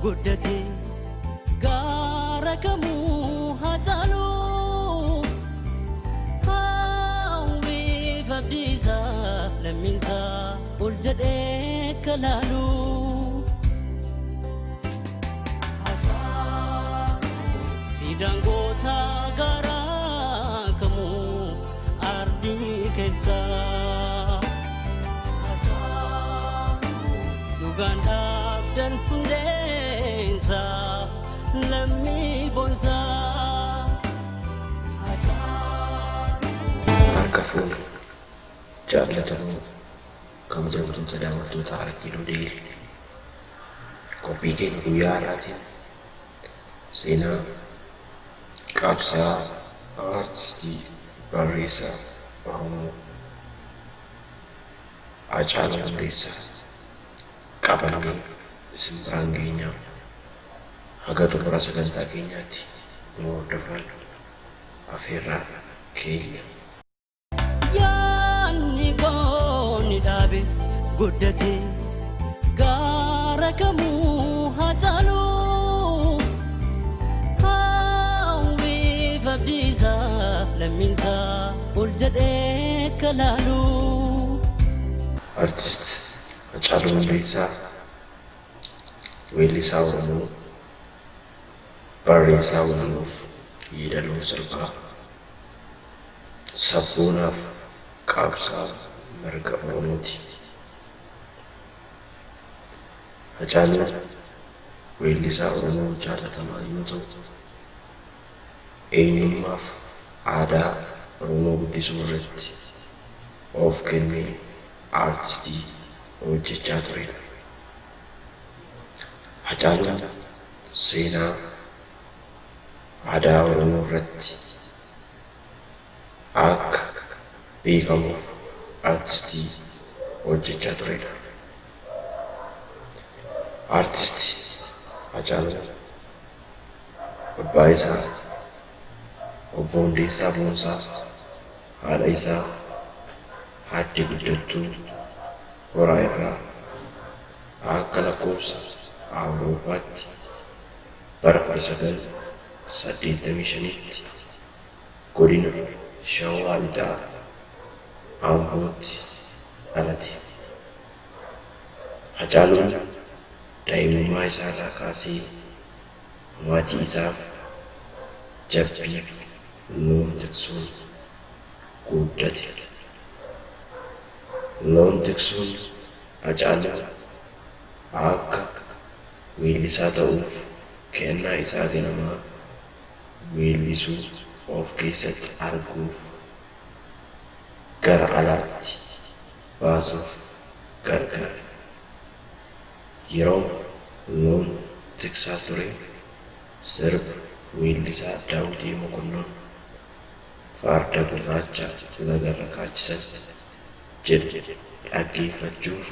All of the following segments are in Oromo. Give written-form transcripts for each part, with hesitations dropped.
guddate gaara kamuu Hacaaluu hawwii fabdiisaa lammiisaa ol jedhee kalaaluu siidaan goota gaara kamuu ardii keessaa Uganda dan Hundeessaa lammii Boonsaa harka fuudhu jaallatamu kabajamtoota daawwattoota Hacaaluu Deelii qophii keenya guyyaa har'aatiin seenaa qabsaa'aa aartistii barreessaa Oromoo Hacaaluu Hundeessaa qabannee isin biraan geenyaa haga xumura sagantaa keenyaatti nu hordofaa afeerraa keenya. Yaanni goonni dhaabe guddate gaara kamuu Hacaaluu hawwii fabdiisaa lammiisaa ol jedhee kalaaluu Artist Hacaaluu Hundeessaa weellisaa Oromoo barreessaa waloof yeedaloo sirbaa sabboonaaf qabsaa'aa mirga Oromooti. Hacaaluun weellisaa Oromoo jaallatamaa yoo ta'u eenyummaaf aadaa Oromoo guddisuu irratti of kennee aartistii hojjechaa turedha. Hacaaluun seenaa aadaa Oromoo irratti akka beekamuuf aartistii hojjechaa turedha. Aartistii Hacaaluun abbaa isaa obbo Hundeessaa Boonsaaf haadha isaa aadde guddattuu horaa irraa akka lakkoofsa Awuroopaatti bara 1985tti godina Shawaa Lixaa Ambootti dhalate. Hacaaluun daa'imummaa isaarraa kaasee maatii isaaf jabbiif loon tiksuun guddate. Loon tiksuun Hacaaluun akka weellisaa ta'uuf kennaa isaa ganamaa weellisuu of keessatti arguuf gara alaatti baasuuf gargaare. Yeroo loon tiksaa ture sirba weellisaa Daawutii Mokonnon farda gurraacha lagarra kaachisan jedhu dhaggeeffachuuf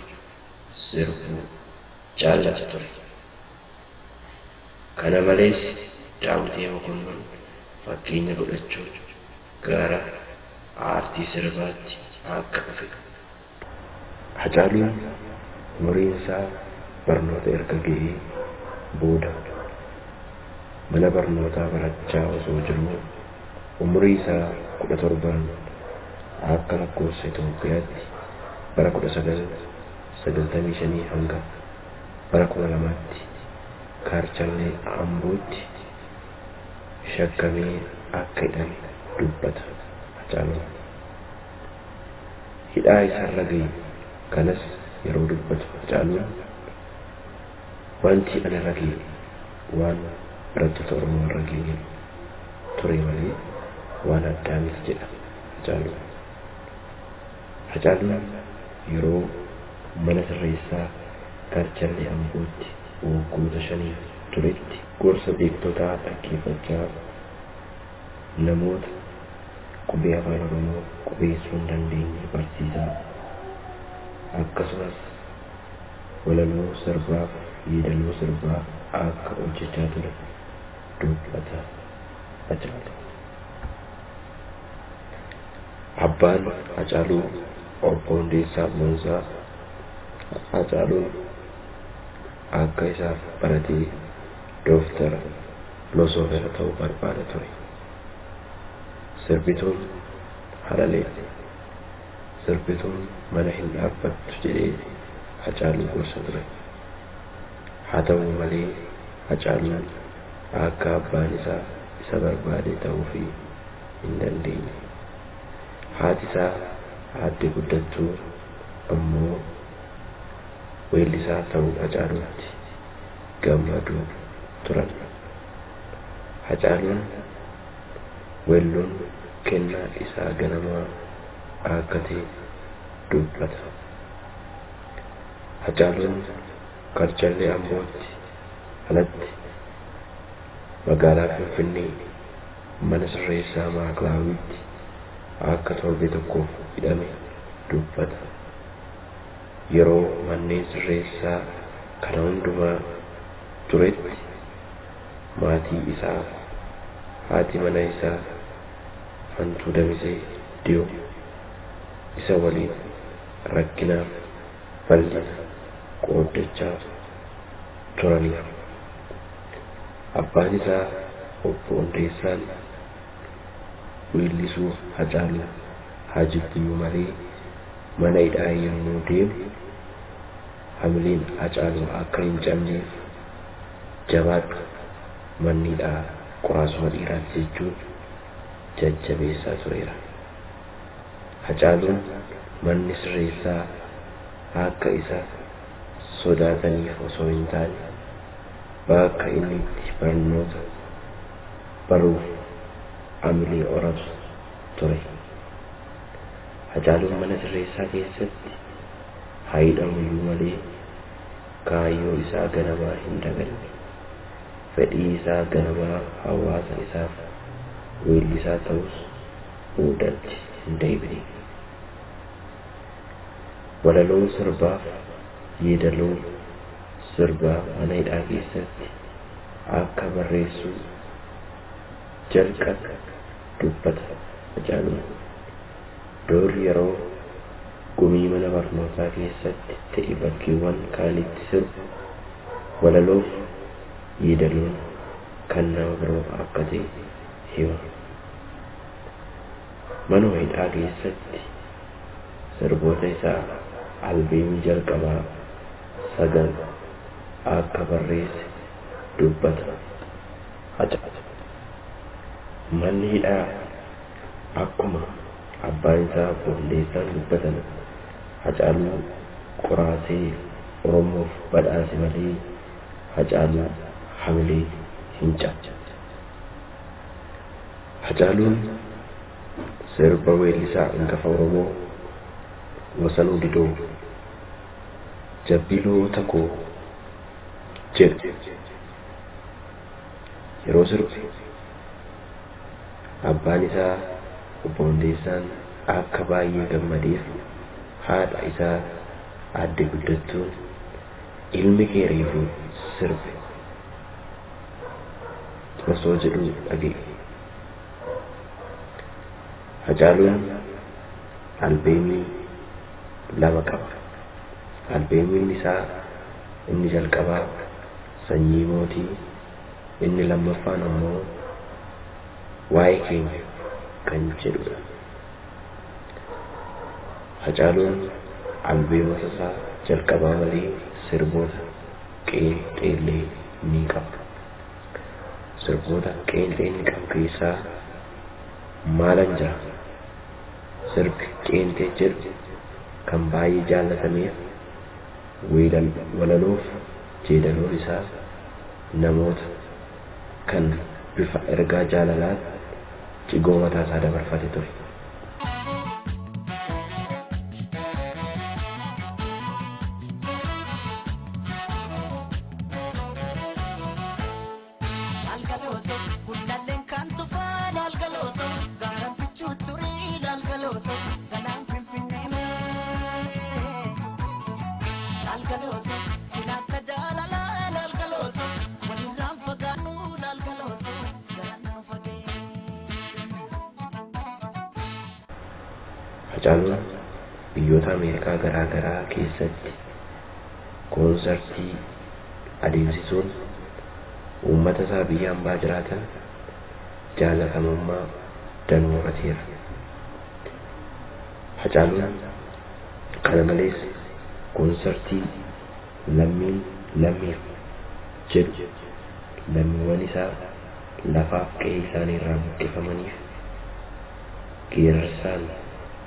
sirbuu jaallata ture. Kana malees Daawutii Mokonnon fakkeenya godhachuun gara aartii sirbaatti akka dhufe. Hacaaluun umuriin isaa barnoota erga ga'ee booda mana barnootaa barachaa osoo jiruu umurii isaa 17 akka lakkoofsa Itoophiyaatti bara 1995 hanga bara 2000tti Kaarchallee Ambootti shakkamee akka hidhame dubbata. Hacaaluun hidhaa isaarra ga'e kanas yeroo dubbatu Hacaaluun wanti ana irra ga'e waan barattoota Oromoo irra ga'e ture malee waan addaa miti jedha Hacaaluun. Hacaaluun yeroo mana sirreessaa Kaarchallee Ambootti waggoota 5 turetti gorsa beektotaa dhaggeeffachaa namoota qubee afaan Oromoo qubeessuu hin dandeenye barsiisaa akkasumas walaloo sirbaaf yeedaloo sirbaa akka hojjechaa ture dubbata Hacaaluun. Abbaan Hacaaluu obbo Hundeessaa Boonsaa Hacaaluun akka isaaf baratee dooktara filosoofera ta'uu barbaada ture. Sirbituun halalee sirbituun mana hin dhaabbattu jedhee Hacaaluu gorsa ture. Haa ta'u malee Hacaaluun akka abbaan isaa isa barbaade ta'uufii hin dandeenye. Haati isaa aadde guddattuu ammoo weellisaa ta'uu Hacaaluutti gammaduu turan. Hacaaluun weelluun kennaa isaa ganamaa akka ta'e dubbata. Hacaaluun Karchallee Ambootti alatti magaalaa Finfinnee mana sirreessaa Maakilaawiitti akka torbee tokkoof hidhame dubbata. Yeroo manneen sirreessaa kana hundumaa turetti maatii isaa, haati mana isaa Fantuu Damisee Diyoo isa waliin rakkinaaf bal'ina qooddachaa turaniiru. Abbaan isaa obbo Hundeessaan weellisuuf Hacaaluu haa jibbiyyuu malee mana hidhaa yommuu deemu hamileen Hacaaluu akka hin cabneef jabaadhu manni hidhaa qoraasuma dhiiraatti jechuun jajjabeessaa tureera. Hacaaluun manni sirreessaa akka isa sodaataniif osoo hin taane bakka inni itti barnoota baruuf hamilee horatu ture. Hacaaluun mana sirreessaa keessatti haa hidhamuyyuu malee kaayyoo isaa ganamaa hin daganne. Fedhii isaa ganamaa hawaasa isaaf weellisaa ta'us boodatti hin deebine. Walaloo sirbaaf yeedaloo sirbaa mana hidhaa keessatti akka barreessuu jalqabe dubbata Hacaaluun. Doorri yeroo gumii mana barnootaa keessatti ta'e bakkeewwan kaanitti sirbu walaloof yeedaloon kan nama biroof akka ta'e hima. Manuma hidhaa keessatti sirboota isaa albeemii jalqabaa 9 akka barreesse dubbata. Manni hidhaa akkuma abbaan isaa Hundeessaan dubbatan Hacaaluu qoraasee Oromoof badhaase malee Hacaaluu hamilee hin cabne. Hacaaluun sirba weellisaa hangafa Oromoo Wasanuu Didoo jabbiloota koo jedhu yeroo sirbe abbaan isaa obbo Hundeessaan akka baay'ee gammadeef haadha isaa aadde guddattuun ilmi kee reefuu sirbe osoo jedhu dhaga'e. Hacaaluun albeemii 2 qaba. Albeemiin isaa inni jalqabaa Sanyii Mootii, inni lammaffaan ammoo Waa'ee Keenya kan jedhudha. Hacaaluun albeemota isaa jalqabaa malee sirboota qeenxeellee ni qaba. Sirboota qeenxee inni qabu keessaa Maalan Jira sirbi qeenxee jedhu kan baay'ee jaallatameef walaloof jeedaloon isaa namoota kan bifa ergaa jaalalaan cigoo mataa isaa dabarfate ture. Hacaaluun biyyoota Ameerikaa garaa garaa keessatti koonsartii adeemsisuun uummata isaa biyya hambaa jiraatan jaalatamummaa danuu horateera. Hacaaluun kana malees koonsartii lammiin lammiif jedhu lammiiwwan isaa lafaaf qe'ee isaanii irraa buqqifamaniif geerarsaan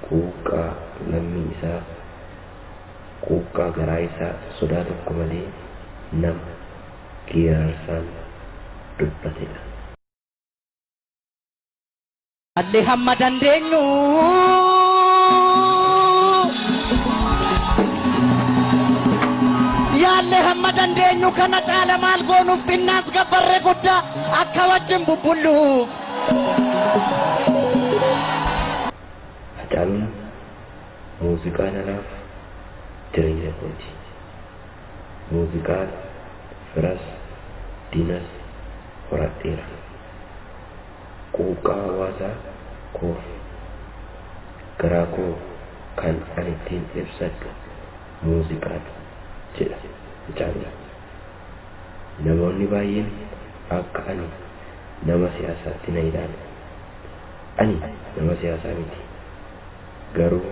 quuqqaa lammii isaa quuqqaa garaa isaa sodaa tokko malee nama geerarsaan dubbatedha. Allee hamma dandeenyu yaalle hamma dandeenyu kana caala maal goonuuf xinnaas gabbarre guddaa akka wajjin bubbulluuf. Hacaaluun muuziqaan alaaf jireenya kooti. Muuziqaan firas diinas horadheera. Quuqqaa hawaasaa koof garaa koo kan ani ittiin ibsadhu muuziqaan jedha Hacaaluun. Namoonni baay'een akka ani nama siyaasaatti na ilaalu. Ani nama siyaasaa miti. Garuu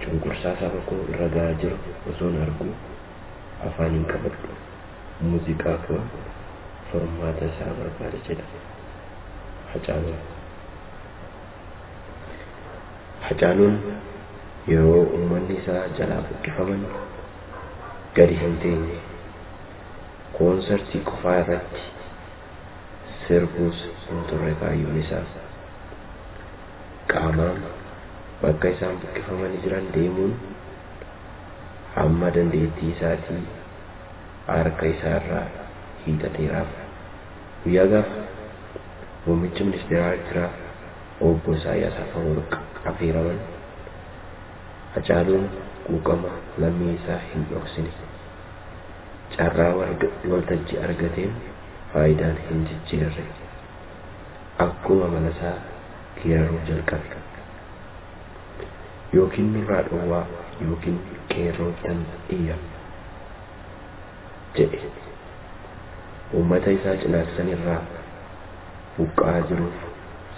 cunqursaa saba koo irra gahaa jiru osoon arguu afaaniin qabadhu muuziqaa koo furmaata isaa barbaada jedha Hacaaluun. Hacaaluun yeroo uummanni isaa jalaa buqqifaman gadi hin teenye koonsartii qofaa irratti sirbuus hin turre kaayyoon isaa. Qaamaan bakka isaan buqqifamanii jiran deemuun hamma dandeettii isaatii harka isaa irraa hiixateeraaf. Guyyaa gaafa muummichi ministeeraa Eertiraa obbo Isaayyaas affeeraman Hacaaluun quuqama lammii isaa hin dhoksine. Carraa waltajjii argateen faayidaan hin jijjiirre. Akkuma malasaa geeraruu jalqabe. Yookiin nurraa dhowwaa yookiin qeerroottan iyya jedhe. Uummata isaa cinaaqsan irraa buqqa'aa jiruuf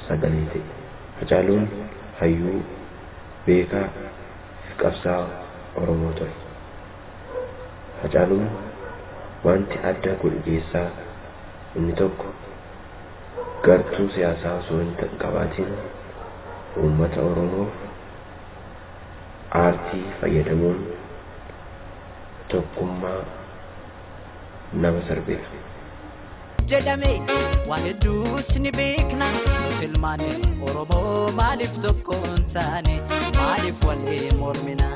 sagalee ta'e. Hacaaluun hayyuu beekaa fi qabsaa'aa Oromoo ture. Hacaaluun wanti adda godhu keessaa inni tokko gartuu siyaasaa osoo hin qabaatiin uummata Oromoof aartii fayyadamuun tokkummaa nama sarbeera. jedhame waa hedduus ni beekna nuti ilmaan Oromoo maaliif tokko hin taane maaliif walii mormina.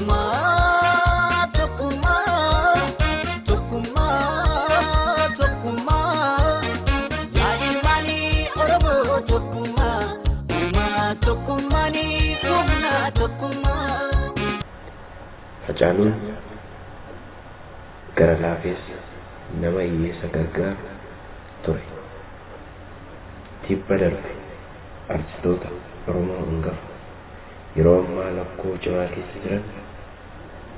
Tokkummaa tokkummaa tokkummaa tokkummaa yaa ilmaani Oromoo tokkummaa uumaa tokkummaani humna tokkummaa. Hacaaluun gara laafeessa nama hiyyeessa gargaaru ture. Tibba darbe artistoota Oromoo hangafa yeroo ammaa lakkoo cimaa keessa jiran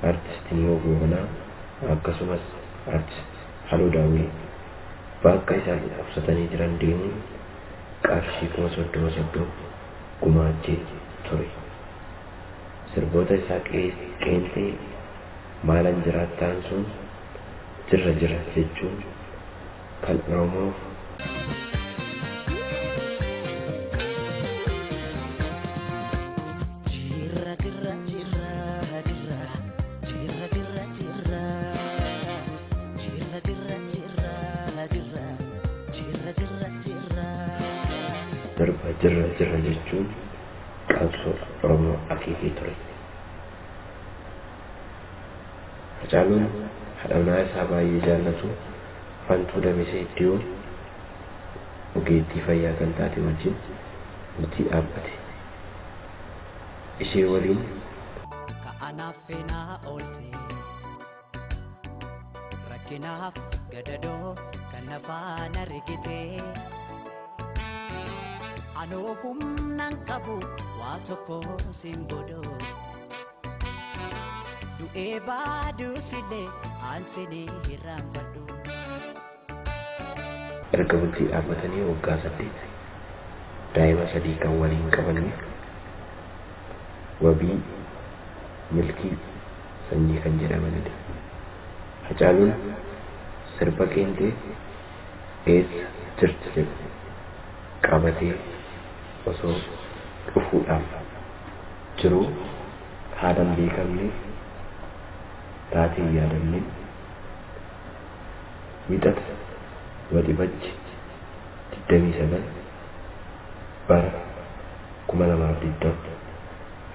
artistiin Boonsaa akkasumas artist Hacaaluu Daawwee bakka isaan dhukkubsatanii jiran deemuun qarshii 30 gumaachee ture. Sirboota isaa qeenxee maalan jiraattaan sun jirra jira jechuun kan Oromoof darba jirra jechuun qabsoo Oromoo akeekee ture. Hacaaluun haadha isaa baay'ee jaallatu Fantuu Damisee Iddiyoon ogeettii fayyaa kan taate wajjin hojii dhaabbate. Ishee waliin ka'anaaf feenaa oolte rakkinaaf gadadoo kan nafaan argite anoo humnaan qabu waa tokko siin godhoo du'ee baaduu sillee aansinii hirraanfadhu. Erga bultii dhaabbatanii waggaa 8 daa'ima 3 kan waliin qabaniif wabii milkii sanyii kan jedhamanidha. Hacaaluun sirba qeentee eessa jirti jedhu qabatee osoo dhufuudhaaf jiruu haadhan beekamneef taatee yaadannee wixata waxibajji 29 bara 2020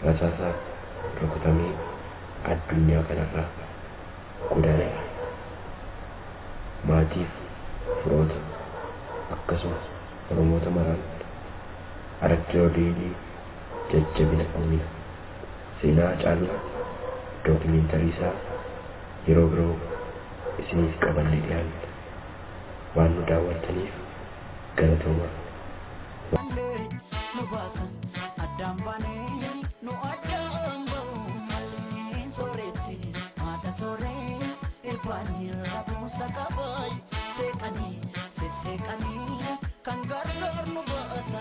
rasaasaa rukutamee addunyaa kanarraa godaanedha. Maatiif firoota akkasumas Oromoota maraan arakki odeeyii jajjabina hawwina. Seenaa Hacaaluu dookumeentarii isaa yeroo biroo isiniif qabannee dhiyaanna. Waan nu daawwattaniif galatooma. Nu baasan addaan baanee nu addaan ba'u malee sooretti haadha sooree irbaanii rabuusa qabaay seeqanii sesseeqanii kan gargaar nu baate.